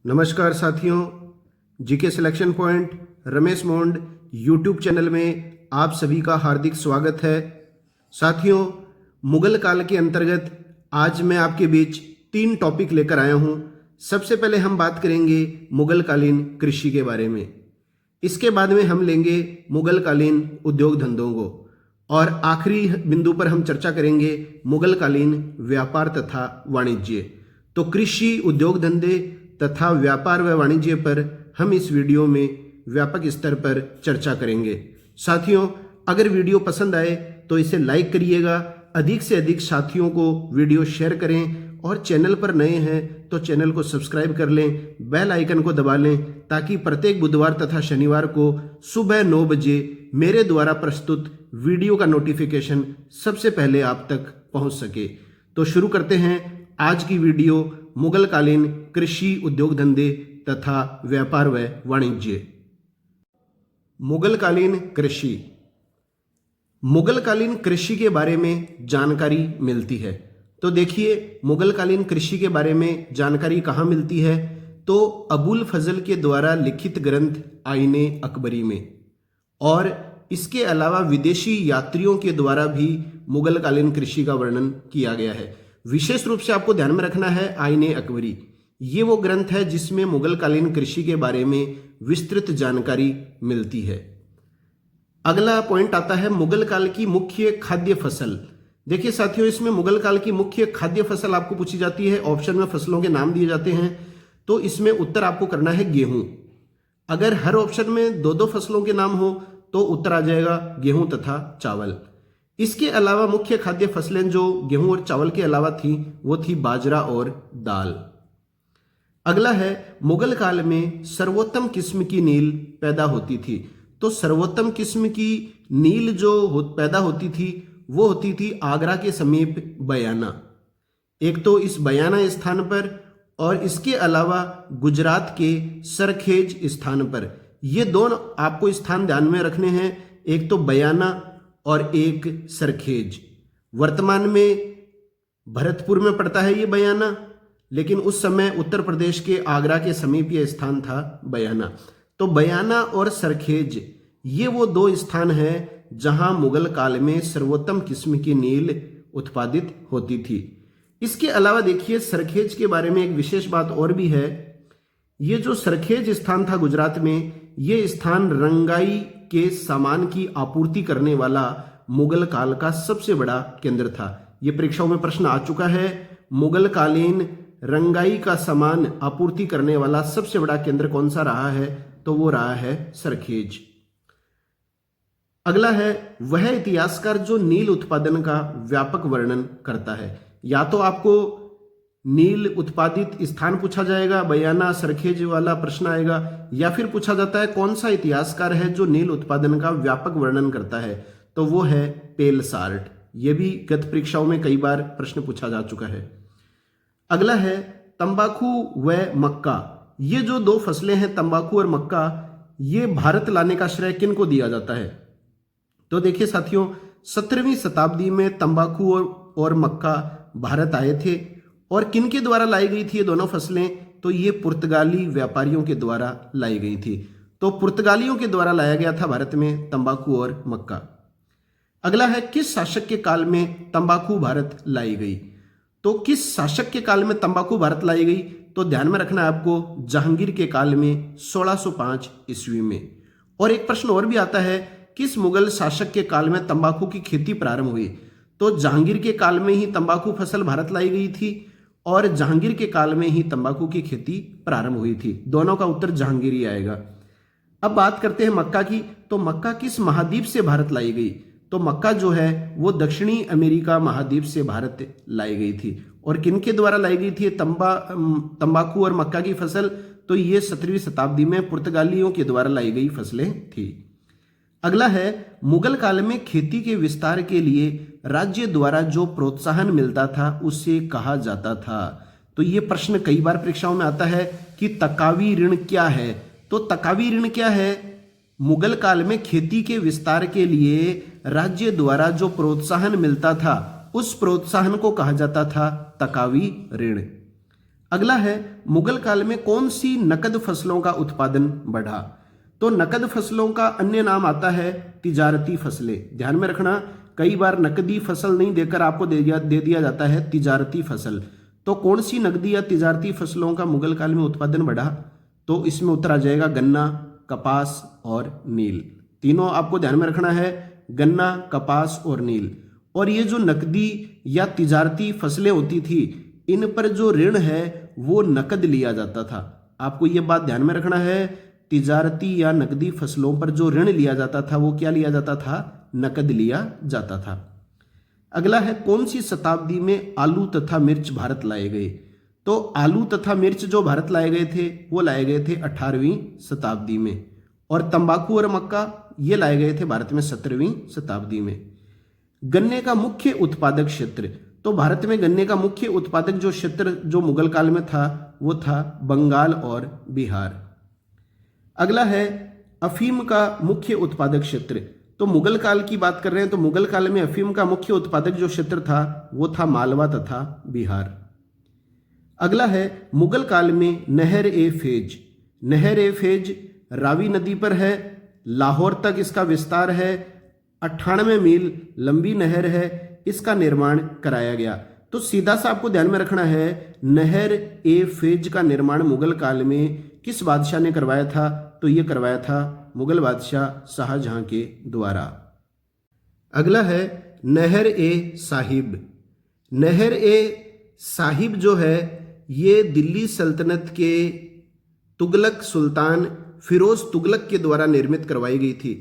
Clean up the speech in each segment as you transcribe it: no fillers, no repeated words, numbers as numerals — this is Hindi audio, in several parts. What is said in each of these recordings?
नमस्कार साथियों, जीके सिलेक्शन पॉइंट रमेश मोंड यूट्यूब चैनल में आप सभी का हार्दिक स्वागत है। साथियों, मुगल काल के अंतर्गत आज मैं आपके बीच 3 टॉपिक लेकर आया हूं। सबसे पहले हम बात करेंगे मुगल कालीन कृषि के बारे में। इसके बाद में हम लेंगे मुगल कालीन उद्योग धंधों को और आखिरी बिंदु पर हम चर्चा करेंगे मुगल कालीन व्यापार तथा वाणिज्य। तो कृषि, उद्योग धंधे तथा व्यापार व वाणिज्य पर हम इस वीडियो में व्यापक स्तर पर चर्चा करेंगे। साथियों, अगर वीडियो पसंद आए तो इसे लाइक करिएगा, अधिक से अधिक साथियों को वीडियो शेयर करें और चैनल पर नए हैं तो चैनल को सब्सक्राइब कर लें, बेल आइकन को दबा लें ताकि प्रत्येक बुधवार तथा शनिवार को सुबह 9 बजे मेरे द्वारा प्रस्तुत वीडियो का नोटिफिकेशन सबसे पहले आप तक पहुंच सके। तो शुरू करते हैं आज की वीडियो मुगल कालीन कृषि, उद्योग धंधे तथा व्यापार व वाणिज्य। मुगल कालीन कृषि। मुगल कालीन कृषि के बारे में जानकारी मिलती है। तो देखिए, मुगल कालीन कृषि के बारे में जानकारी कहाँ मिलती है? तो अबुल फजल के द्वारा लिखित ग्रंथ आईने अकबरी में, और इसके अलावा विदेशी यात्रियों के द्वारा भी मुगल कालीन कृषि का वर्णन किया गया है। विशेष रूप से आपको ध्यान में रखना है, आईने अकबरी ये वो ग्रंथ है जिसमें मुगल कालीन कृषि के बारे में विस्तृत जानकारी मिलती है। अगला पॉइंट आता है मुगल काल की मुख्य खाद्य फसल। देखिए साथियों, इसमें मुगल काल की मुख्य खाद्य फसल आपको पूछी जाती है। ऑप्शन में फसलों के नाम दिए जाते हैं, तो इसमें उत्तर आपको करना है गेहूं। अगर हर ऑप्शन में 2-2 फसलों के नाम हो तो उत्तर आ जाएगा गेहूं तथा चावल। इसके अलावा मुख्य खाद्य फसलें जो गेहूं और चावल के अलावा थी वो थी बाजरा और दाल। अगला है मुगल काल में सर्वोत्तम किस्म की नील पैदा होती थी। तो सर्वोत्तम किस्म की नील जो पैदा होती थी वो होती थी आगरा के समीप बयाना। एक तो इस बयाना स्थान पर और इसके अलावा गुजरात के सरखेज स्थान पर। ये दोनों आपको स्थान ध्यान में रखने हैं, एक तो बयाना और एक सरखेज। वर्तमान में भरतपुर में पड़ता है ये बयाना, लेकिन उस समय उत्तर प्रदेश के आगरा के समीप यह स्थान था बयाना। तो बयाना और सरखेज ये वो 2 स्थान हैं जहां मुगल काल में सर्वोत्तम किस्म की नील उत्पादित होती थी। इसके अलावा देखिए, सरखेज के बारे में एक विशेष बात और भी है। ये जो सरखेज स्थान था गुजरात में, ये स्थान रंगाई के सामान की आपूर्ति करने वाला मुगल काल का सबसे बड़ा केंद्र था। ये परीक्षाओं में प्रश्न आ चुका है। मुगल कालीन रंगाई का सामान आपूर्ति करने वाला सबसे बड़ा केंद्र कौन सा रहा है? तो वो रहा है सरखेज। अगला है वह इतिहासकार जो नील उत्पादन का व्यापक वर्णन करता है। या तो आपको नील उत्पादित स्थान पूछा जाएगा, बयाना सरखेज वाला प्रश्न आएगा, या फिर पूछा जाता है कौन सा इतिहासकार है जो नील उत्पादन का व्यापक वर्णन करता है? तो वो है पेलसार्ट। ये भी गत परीक्षाओं में कई बार प्रश्न पूछा जा चुका है। अगला है तंबाकू व मक्का। ये जो 2 फसलें हैं, तंबाकू और मक्का, ये भारत लाने का श्रेय किन को दिया जाता है? तो देखिए साथियों, 17वीं शताब्दी में तंबाकू और मक्का भारत आए थे। और किन के द्वारा लाई गई थी ये दोनों फसलें? तो ये पुर्तगाली व्यापारियों के द्वारा लाई गई थी। तो पुर्तगालियों के द्वारा लाया गया था भारत में तंबाकू और मक्का। अगला है किस शासक के काल में तंबाकू भारत लाई गई? तो किस शासक के काल में तंबाकू भारत लाई गई? तो ध्यान में रखना है आपको, जहांगीर के काल में 1605 ईस्वी में। और एक प्रश्न और भी आता है, किस मुगल शासक के काल में तंबाकू की खेती प्रारंभ हुई? तो जहांगीर के काल में ही तंबाकू फसल भारत लाई गई थी और जहांगीर के काल में ही तंबाकू की खेती प्रारंभ हुई थी। दोनों का उत्तर जहांगीर ही आएगा। अब बात करते हैं मक्का की। तो मक्का किस महाद्वीप से भारत लाई गई? तो मक्का जो है वो दक्षिणी अमेरिका महाद्वीप से भारत लाई गई थी। और किन के द्वारा लाई गई थी तंबाकू और मक्का की फसल? तो ये 17वीं शताब्दी में पुर्तगालियों के द्वारा लाई गई फसलें थी। अगला है मुगल काल में खेती के विस्तार के लिए राज्य द्वारा जो प्रोत्साहन मिलता था उसे कहा जाता था। तो ये प्रश्न कई बार परीक्षाओं में आता है कि तकावी ऋण क्या है? तो तकावी ऋण क्या है? मुगल काल में खेती के विस्तार के लिए राज्य द्वारा जो प्रोत्साहन मिलता था उस प्रोत्साहन को कहा जाता था तकावी ऋण। अगला है मुगल काल में कौन सी नकद फसलों का उत्पादन बढ़ा। तो नकद फसलों का अन्य नाम आता है तिजारती फसलें। ध्यान में रखना, कई बार नकदी फसल नहीं देकर आपको दे दिया जाता है तिजारती फसल। तो कौन सी नकदी या तिजारती फसलों का मुगल काल में उत्पादन बढ़ा, तो इसमें उत्तर आ जाएगा गन्ना, कपास और नील। तीनों आपको ध्यान में रखना है, गन्ना, कपास और नील। और ये जो नकदी या तिजारती फसलें होती थी, इन पर जो ऋण है वो नकद लिया जाता था। आपको ये बात ध्यान में रखना है, तिजारती या नकदी फसलों पर जो ऋण लिया जाता था वो क्या लिया जाता था, नकद लिया जाता था। अगला है कौन सी शताब्दी में आलू तथा मिर्च भारत लाए गए। तो आलू तथा मिर्च जो भारत लाए गए थे वो लाए गए थे 18वीं शताब्दी में, और तंबाकू और मक्का ये लाए गए थे भारत में 17वीं शताब्दी में। गन्ने का मुख्य उत्पादक क्षेत्र, तो भारत में गन्ने का मुख्य उत्पादक जो क्षेत्र जो मुगल काल में था वो था बंगाल और बिहार। अगला है अफीम का मुख्य उत्पादक क्षेत्र। तो मुगल काल की बात कर रहे हैं, तो मुगल काल में अफीम का मुख्य उत्पादक जो क्षेत्र था वो था मालवा तथा बिहार। अगला है मुगल काल में नहर ए फेज। नहर ए फेज रावी नदी पर है, लाहौर तक इसका विस्तार है, 98 मील लंबी नहर है, इसका निर्माण कराया गया। तो सीधा सा आपको ध्यान में रखना है, नहर ए फेज का निर्माण मुगल काल में किस बादशाह ने करवाया था, तो ये करवाया था मुगल बादशाह शाहजहां के द्वारा। अगला है नहर ए साहिब। नहर ए साहिब जो है ये दिल्ली सल्तनत के तुगलक सुल्तान फिरोज तुगलक के द्वारा निर्मित करवाई गई थी,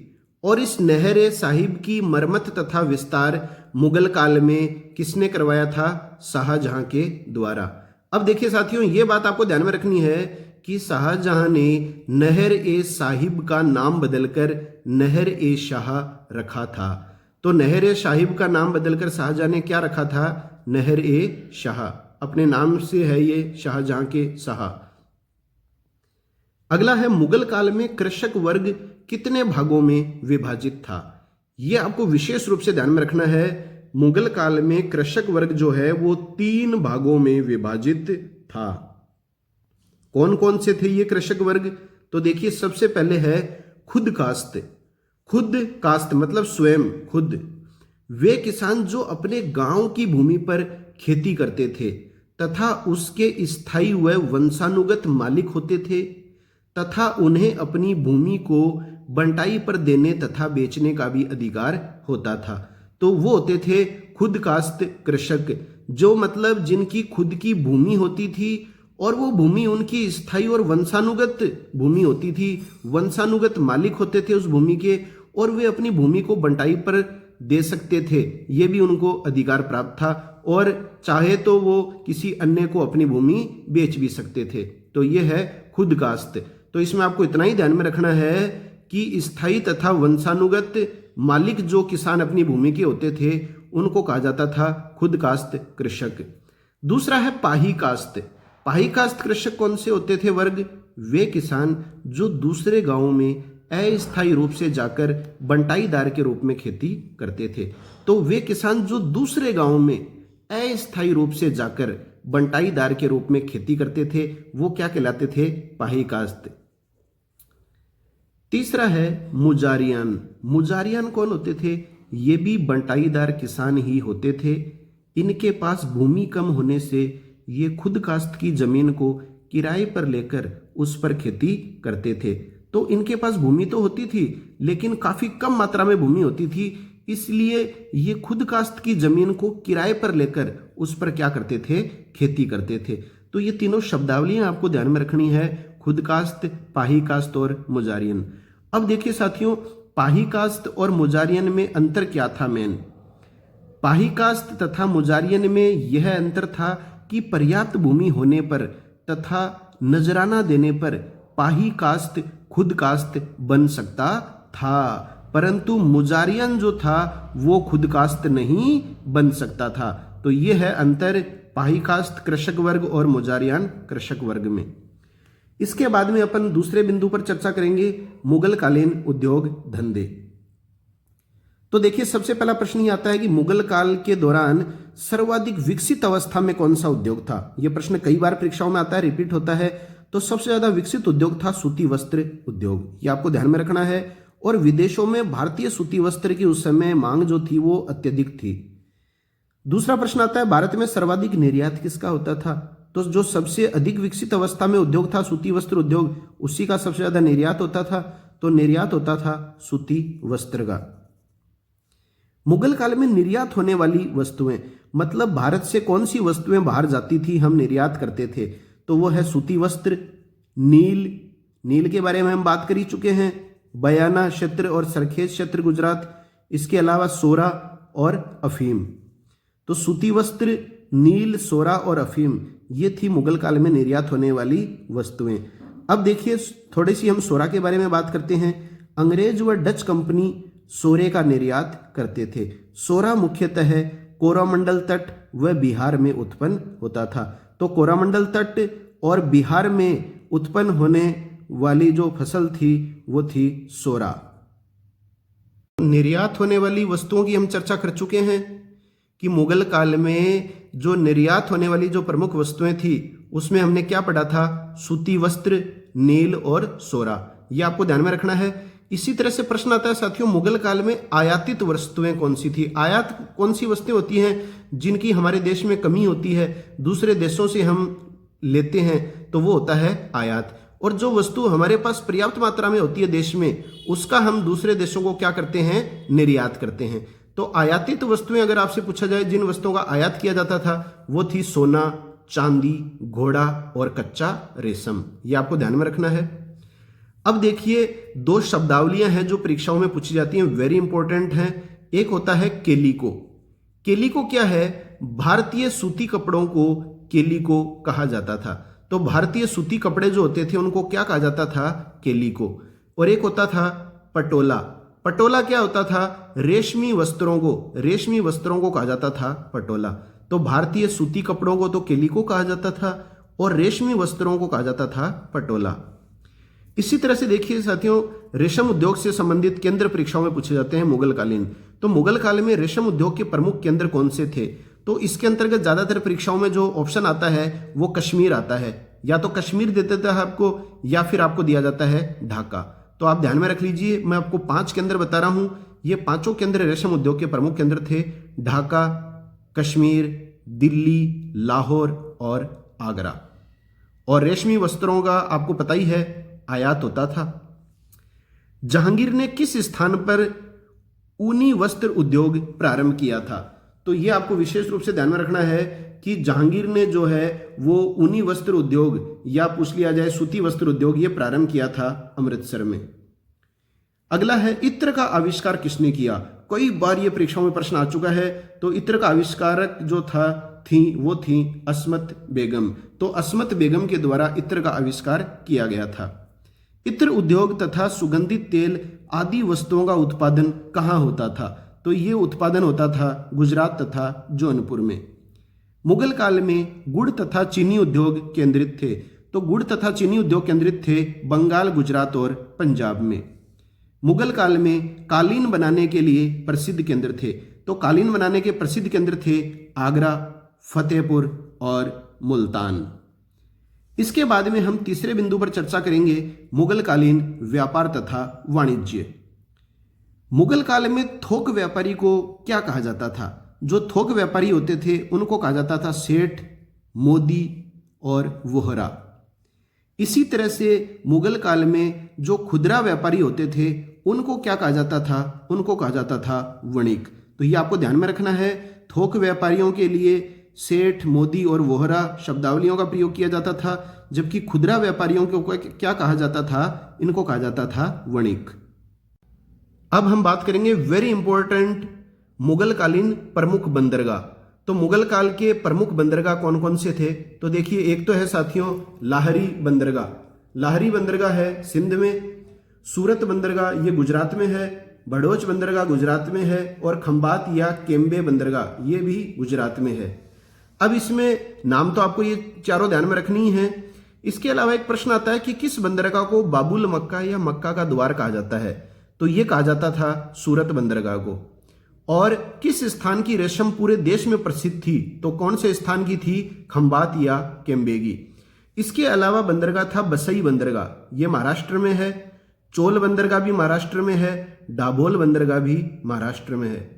और इस नहर ए साहिब की मरम्मत तथा विस्तार मुगल काल में किसने करवाया था, शाहजहां के द्वारा। अब देखिए साथियों, ये बात आपको ध्यान में रखनी है कि शाहजहां ने नहर ए साहिब का नाम बदलकर नहर ए शाह रखा था। तो नहर ए साहिब का नाम बदलकर शाहजहां ने क्या रखा था, नहर ए शाह। अपने नाम से है ये शाहजहां के शाह। अगला है मुगल काल में कृषक वर्ग कितने भागों में विभाजित था। यह आपको विशेष रूप से ध्यान में रखना है, मुगल काल में कृषक वर्ग जो है वो 3 भागों में विभाजित था। कौन कौन से थे ये कृषक वर्ग, तो देखिए सबसे पहले है खुद कास्त। खुद कास्त मतलब स्वयं खुद, वे किसान जो अपने गांव की भूमि पर खेती करते थे तथा उसके स्थायी व वंशानुगत मालिक होते थे, तथा उन्हें अपनी भूमि को बंटाई पर देने तथा बेचने का भी अधिकार होता था। तो वो होते थे खुद कास्त कृषक, जो मतलब जिनकी खुद की भूमि होती थी और वो भूमि उनकी स्थायी और वंशानुगत भूमि होती थी, वंशानुगत मालिक होते थे उस भूमि के, और वे अपनी भूमि को बंटाई पर दे सकते थे, ये भी उनको अधिकार प्राप्त था, और चाहे तो वो किसी अन्य को अपनी भूमि बेच भी सकते थे। तो ये है खुद कास्त। तो इसमें आपको इतना ही ध्यान में रखना है कि स्थायी तथा वंशानुगत मालिक जो किसान अपनी भूमि के होते थे उनको कहा जाता था खुद कास्त कृषक। दूसरा है पाही कास्त। पाही कास्त कृषक कौन से होते थे वर्ग, वे किसान जो दूसरे गांवों में अस्थायी रूप से जाकर बंटाईदार के रूप में खेती करते थे। तो वे किसान जो दूसरे गांवों में अस्थायी रूप से जाकर बंटाईदार के रूप में खेती करते थे वो क्या कहलाते थे, पाही कास्त। तीसरा है मुजारियान। मुजारियान कौन होते थे, ये भी बंटाईदार किसान ही होते थे। इनके पास भूमि कम होने से ये खुद कास्त की जमीन को किराए पर लेकर उस पर खेती करते थे। तो इनके पास भूमि तो होती थी लेकिन काफी कम मात्रा में भूमि होती थी, इसलिए ये खुद कास्त की जमीन को किराए पर लेकर उस पर क्या करते थे, खेती करते थे। तो ये तीनों शब्दावलियां आपको ध्यान में रखनी है, खुद कास्त, पाही कास्त और मुजारियन। अब देखिए साथियों, पाही कास्त और मुजारियन में अंतर क्या था मेन। पाही कास्त तथा मुजारियन में यह अंतर था कि पर्याप्त भूमि होने पर तथा नजराना देने पर पाही कास्त खुद कास्त बन सकता था, परंतु मुजारियन जो था वो खुद कास्त नहीं बन सकता था। तो यह है अंतर पाही कास्त कृषक वर्ग और मुजारियान कृषक वर्ग में। इसके बाद में अपन दूसरे बिंदु पर चर्चा करेंगे, मुगल कालीन उद्योग धंधे। तो देखिए सबसे पहला प्रश्न ये आता है कि मुगल काल के दौरान सर्वाधिक विकसित अवस्था में कौन सा उद्योग था। यह प्रश्न कई बार परीक्षाओं में आता है, रिपीट होता है। तो सबसे ज्यादा विकसित उद्योग था सूती वस्त्र उद्योग, ये आपको ध्यान में रखना है। और विदेशों में भारतीय सूती वस्त्र की उस समय मांग जो थी वो अत्यधिक थी। दूसरा प्रश्न आता है भारत में सर्वाधिक निर्यात किसका होता था। तो जो सबसे अधिक विकसित अवस्था में उद्योग था सूती वस्त्र उद्योग, उसी का सबसे ज्यादा निर्यात होता था। तो निर्यात होता था सूती वस्त्र का। मुगल काल में निर्यात होने वाली वस्तुएं, मतलब भारत से कौन सी वस्तुएं बाहर जाती थी, हम निर्यात करते थे, तो वो है सूती वस्त्र, नील के बारे में हम बात कर ही चुके हैं, बयाना क्षेत्र और सरखेज क्षेत्र गुजरात, इसके अलावा सोरा और अफीम। तो सूती वस्त्र, नील, सोरा और अफीम, ये थी मुगल काल में निर्यात होने वाली वस्तुएं। अब देखिए थोड़ी सी हम सोरा के बारे में बात करते हैं। अंग्रेज व डच कंपनी सोरे का निर्यात करते थे। सोरा मुख्यतः कोरोमंडल तट व बिहार में उत्पन्न होता था। तो कोरोमंडल तट और बिहार में उत्पन्न होने वाली जो फसल थी वो थी सोरा। निर्यात होने वाली वस्तुओं की हम चर्चा कर चुके हैं कि मुगल काल में जो निर्यात होने वाली जो प्रमुख वस्तुएं थी उसमें हमने क्या पढ़ा था, सूती वस्त्र, नील और सोरा, ये आपको ध्यान में रखना है। इसी तरह से प्रश्न आता है साथियों मुगल काल में आयातित वस्तुएं कौन सी थी। आयात कौन सी वस्तुएं होती हैं जिनकी हमारे देश में कमी होती है, दूसरे देशों से हम लेते हैं, तो वो होता है आयात। और जो वस्तु हमारे पास पर्याप्त मात्रा में होती है देश में, उसका हम दूसरे देशों को क्या करते हैं, निर्यात करते हैं। तो आयातित वस्तुएं अगर आपसे पूछा जाए जिन वस्तुओं का आयात किया जाता था वो थी सोना, चांदी, घोड़ा और कच्चा रेशम, ये आपको ध्यान में रखना है। अब देखिए दो शब्दावलियां हैं जो परीक्षाओं में पूछी जाती हैं, वेरी इंपॉर्टेंट हैं। एक होता है केलिको। केलिको क्या है, भारतीय सूती कपड़ों को केलिको कहा जाता था। तो भारतीय सूती कपड़े जो होते थे उनको क्या कहा जाता था, केलिको। और एक होता था पटोला। पटोला क्या होता था, रेशमी वस्त्रों को कहा जाता था पटोला। तो भारतीय सूती कपड़ों को तो केलिको कहा जाता था और रेशमी वस्त्रों को कहा जाता था पटोला। इसी तरह से देखिए साथियों रेशम उद्योग से संबंधित केंद्र परीक्षाओं में पूछे जाते हैं मुगल कालीन। तो मुगल काल में रेशम उद्योग के प्रमुख केंद्र कौन से थे। तो इसके अंतर्गत ज्यादातर परीक्षाओं में जो ऑप्शन आता है वो कश्मीर आता है, या तो कश्मीर दे देता है आपको या फिर आपको दिया जाता है ढाका। तो आप ध्यान में रख लीजिए, मैं आपको 5 केंद्र बता रहा हूं, ये पांचों केंद्र रेशम उद्योग के प्रमुख केंद्र थे, ढाका, कश्मीर, दिल्ली, लाहौर और आगरा। और रेशमी वस्त्रों का आपको पता ही है आयात होता था। जहांगीर ने किस स्थान पर ऊनी वस्त्र उद्योग प्रारंभ किया था। तो यह आपको विशेष रूप से ध्यान में रखना है कि जहांगीर ने जो है वो ऊनी वस्त्र उद्योग या पूछ लिया जाए सूती वस्त्र उद्योग ये प्रारंभ किया था अमृतसर में। अगला है इत्र का आविष्कार किसने किया। कई बार ये परीक्षाओं में प्रश्न आ चुका है। तो इत्र का आविष्कारक जो वो थी अस्मत बेगम। तो अस्मत बेगम के द्वारा इत्र का आविष्कार किया गया था। इत्र उद्योग तथा सुगंधित तेल आदि वस्तुओं का उत्पादन कहाँ होता था। तो ये उत्पादन होता था गुजरात तथा जौनपुर में। मुगल काल में गुड़ तथा चीनी उद्योग केंद्रित थे। तो गुड़ तथा चीनी उद्योग केंद्रित थे बंगाल, गुजरात और पंजाब में। मुगल काल में कालीन बनाने के लिए प्रसिद्ध केंद्र थे। तो कालीन बनाने के प्रसिद्ध केंद्र थे आगरा, फतेहपुर और मुल्तान। इसके बाद में हम तीसरे बिंदु पर चर्चा करेंगे मुगल कालीन व्यापार तथा वाणिज्य। मुगल काल में थोक व्यापारी को क्या कहा जाता था। जो थोक व्यापारी होते थे उनको कहा जाता था सेठ, मोदी और वोहरा। इसी तरह से मुगल काल में जो खुदरा व्यापारी होते थे उनको क्या कहा जाता था, उनको कहा जाता था वणिक। तो ये आपको ध्यान में रखना है, थोक व्यापारियों के लिए सेठ, मोदी और वोहरा शब्दावलियों का प्रयोग किया जाता था, जबकि खुदरा व्यापारियों को क्या कहा जाता था, इनको कहा जाता था वणिक। अब हम बात करेंगे वेरी इंपॉर्टेंट मुगल कालीन प्रमुख बंदरगाह। तो मुगल काल के प्रमुख बंदरगाह कौन कौन से थे। तो देखिए एक तो है साथियों लाहरी बंदरगाह। लाहरी बंदरगाह है सिंध में, सूरत बंदरगाह ये गुजरात में है, भड़ोच बंदरगाह गुजरात में है और खंबात या केम्बे बंदरगाह ये भी गुजरात में है। अब इसमें नाम तो आपको ये चारों ध्यान में रखनी है। इसके अलावा एक प्रश्न आता है कि किस बंदरगाह को बाबुल मक्का या मक्का का द्वार कहा जाता है। तो ये कहा जाता था सूरत बंदरगाह को। और किस स्थान की रेशम पूरे देश में प्रसिद्ध थी? तो कौन से स्थान की थी? खंबात या केम्बेगी। इसके अलावा बंदरगाह था बसई बंदरगाह, ये महाराष्ट्र में है। चोल बंदरगाह भी महाराष्ट्र में है। दाभोल बंदरगाह भी महाराष्ट्र में है।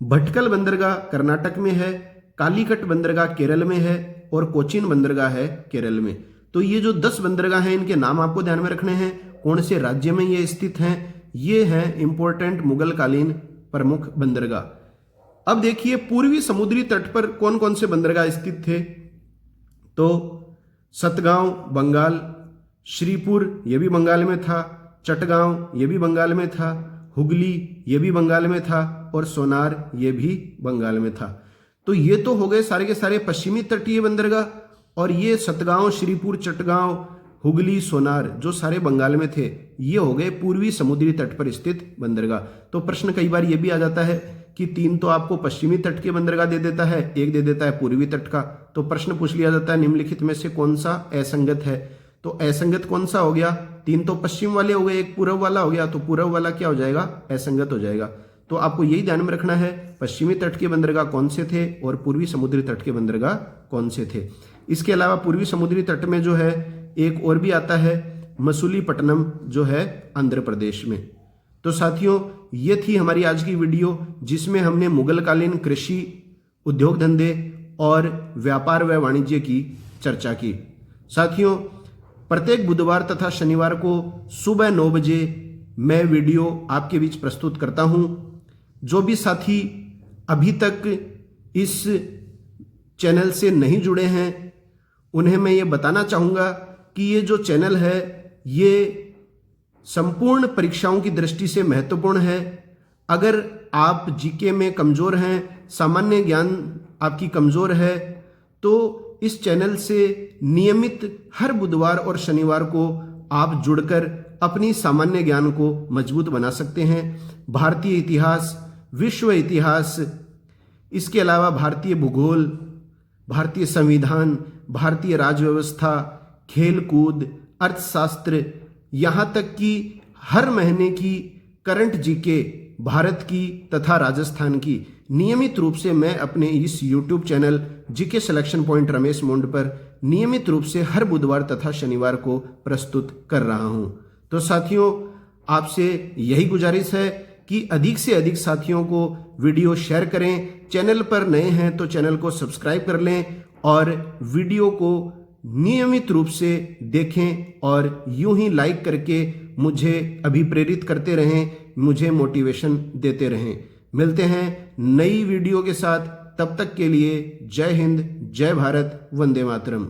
भटकल बंदरगाह कर्नाटक में है। कालीकट बंदरगाह केरल में है और कोचीन बंदरगाह है केरल में। तो ये जो 10 बंदरगाह हैं, इनके नाम आपको ध्यान में रखने हैं। कौन से राज्य में ये स्थित हैं? ये हैं इंपॉर्टेंट मुगल कालीन प्रमुख बंदरगाह। अब देखिए पूर्वी समुद्री तट पर कौन कौन से बंदरगाह स्थित थे। तो सतगांव बंगाल, श्रीपुर ये भी बंगाल में था, चटगांव ये भी बंगाल में था, हुगली ये भी बंगाल में था और सोनार ये भी बंगाल में था। तो ये तो हो गए सारे के सारे पश्चिमी तटीय बंदरगाह। और ये सतगांव, श्रीपुर, चटगांव, हुगली, सोनार जो सारे बंगाल में थे, ये हो गए पूर्वी समुद्री तट पर स्थित बंदरगाह। तो प्रश्न कई बार ये भी आ जाता है कि 3 तो आपको पश्चिमी तट के बंदरगाह दे देता है, 1 दे देता है पूर्वी तट का। तो प्रश्न पूछ लिया जाता है निम्नलिखित में से कौन सा असंगत है। तो असंगत कौन सा हो गया? 3 तो पश्चिम वाले हो गए, 1 पूर्व वाला हो गया। तो पूर्व वाला क्या हो जाएगा? असंगत हो जाएगा। तो आपको यही ध्यान में रखना है पश्चिमी तट के बंदरगाह कौन से थे और पूर्वी समुद्री तट के बंदरगाह कौन से थे। इसके अलावा पूर्वी समुद्री तट में जो है एक और भी आता है, मसूलीपट्टनम, जो है आंध्र प्रदेश में। तो साथियों ये थी हमारी आज की वीडियो, जिसमें हमने मुगल कालीन कृषि, उद्योग धंधे और व्यापार व वाणिज्य की चर्चा की। साथियों प्रत्येक बुधवार तथा शनिवार को सुबह 9 बजे मैं वीडियो आपके बीच प्रस्तुत करता हूं। जो भी साथी अभी तक इस चैनल से नहीं जुड़े हैं, उन्हें मैं ये बताना चाहूँगा कि ये जो चैनल है ये संपूर्ण परीक्षाओं की दृष्टि से महत्वपूर्ण है। अगर आप जीके में कमज़ोर हैं, सामान्य ज्ञान आपकी कमज़ोर है, तो इस चैनल से नियमित हर बुधवार और शनिवार को आप जुड़कर अपनी सामान्य ज्ञान को मजबूत बना सकते हैं। भारतीय इतिहास, विश्व इतिहास, इसके अलावा भारतीय भूगोल, भारतीय संविधान, भारतीय राजव्यवस्था, खेल कूद, अर्थशास्त्र, यहाँ तक कि हर महीने की करंट जीके भारत की तथा राजस्थान की नियमित रूप से मैं अपने इस YouTube channel GK selection point Ramesh मोंड पर नियमित रूप से हर बुधवार तथा शनिवार को प्रस्तुत कर रहा हूं। तो साथियों आपसे यही गुजारिश है कि अधिक से अधिक साथियों को वीडियो शेयर करें। चैनल पर नए हैं तो चैनल को सब्सक्राइब कर लें और वीडियो को नियमित रूप से देखें और यूं ही लाइक करके मुझे अभिप्रेरित करते रहें, मुझे मोटिवेशन देते रहें। मिलते हैं नई वीडियो के साथ, तब तक के लिए जय हिंद, जय भारत, वंदे मातरम।